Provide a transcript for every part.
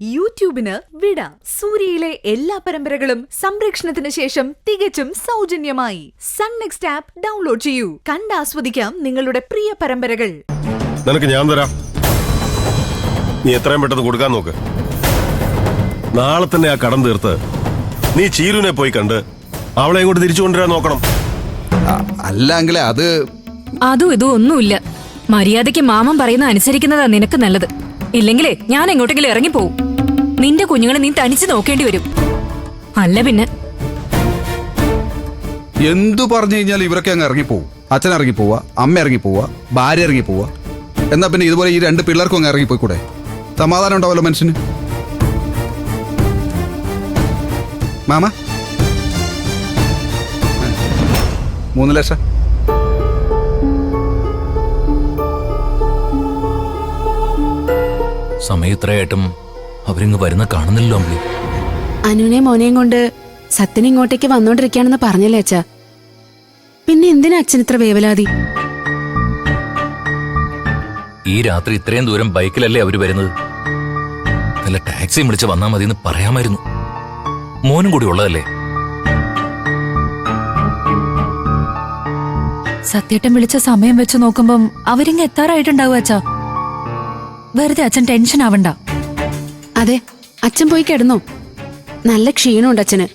യൂട്യൂബിന് വിട. സൂര്യയിലെ എല്ലാ പരമ്പരകളും സംരക്ഷണത്തിന് ശേഷം തികച്ചും സൗജന്യമായി സൺ നെക്സ്റ്റ് ആപ്പ് ഡൗൺലോഡ് ചെയ്യൂ. കണ്ടാസ്വദിക്കാം നിങ്ങളുടെ പ്രിയ പരമ്പരകൾ. നിനക്ക് ഞാൻ തരാം. നീ എത്രയും പെട്ടെന്ന് കൊടുക്കാൻ നോക്ക്. നാളെ തന്നെ ആ കടം തീർത്ത് നീ ചീരുവിനെ പോയി കണ്ട് അവളെ ഇങ്ങോട്ട് തിരിച്ചു കൊണ്ടുവരാൻ നോക്കണം. അല്ലെങ്കിലേ അതും ഇതും ഒന്നുമില്ല. മര്യാദയ്ക്ക് മാമൻ പറയുന്ന അനുസരിക്കുന്നതാ നിനക്ക് നല്ലത്. ഇല്ലെങ്കിലേ ഞാൻ എങ്ങോട്ടെങ്കിലും ഇറങ്ങിപ്പോവും. നിന്റെ കുഞ്ഞുങ്ങളെ നീ തനിച്ച് നോക്കേണ്ടി വരും. അല്ല പിന്നെ എന്തു പറഞ്ഞു കഴിഞ്ഞാൽ ഇവരൊക്കെ അങ്ങ് ഇറങ്ങിപ്പോവും. അച്ഛൻ ഇറങ്ങിപ്പോവാ, അമ്മ ഇറങ്ങിപ്പോവാ, ഭാര്യ ഇറങ്ങിപ്പോവാ. എന്നാ പിന്നെ ഇതുപോലെ ഈ രണ്ട് പിള്ളേർക്കും അങ്ങ് ഇറങ്ങിപ്പോയിക്കൂടെ? സമാധാനം ഉണ്ടാവല്ലോ മനുഷ്യന്. മാമ 3 ലക്ഷം. സമയത്രയായിട്ടും അവരിങ്ങ് വരുന്ന കാണുന്നില്ലല്ലോ അമ്പിളി. അനുവിനെ മോനെയും കൊണ്ട് സത്യൻ ഇങ്ങോട്ടേക്ക് വന്നോണ്ടിരിക്കാണെന്ന് പറഞ്ഞല്ലേ അച്ഛാ? പിന്നെ എന്തിനാ അച്ഛൻ ഇത്ര വേവലാതി? ഈ രാത്രി ഇത്രയും ദൂരം ബൈക്കിലല്ലേ അവര് വരുന്നത്? നല്ല ടാക്സി വിളിച്ച് വന്നാ മതി എന്ന് പറയാമായിരുന്നു. മോനും കൂടി ഉള്ളതല്ലേ. സത്യേട്ടൻ വിളിച്ച സമയം വെച്ച് നോക്കുമ്പം അവരിങ്ങ് എത്താറായിട്ടുണ്ടാവും അച്ഛാ. വെറുതെ അച്ഛൻ ടെൻഷൻ ആവണ്ട. അതെ, അച്ഛൻ പോയി കിടന്നോ. നല്ല ക്ഷീണമുണ്ട് അച്ഛന്.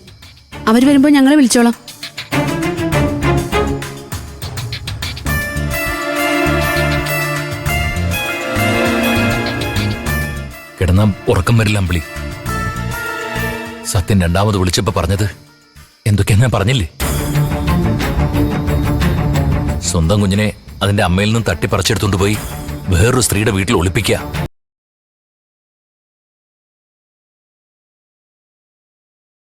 അവര് വരുമ്പോ ഞങ്ങളെ വിളിച്ചോളാം. കിടന്നാ ഉറക്കം വരില്ല അമ്പിളി. സത്യൻ രണ്ടാമത് വിളിച്ചപ്പോ പറഞ്ഞത് എന്തൊക്കെയാ പറഞ്ഞില്ലേ? സ്വന്തം കുഞ്ഞിനെ അതിന്റെ അമ്മയിൽ നിന്നും തട്ടിപ്പറിച്ചെടുത്തോണ്ട് പോയി വേറൊരു സ്ത്രീയുടെ വീട്ടിൽ ഒളിപ്പിക്കുക.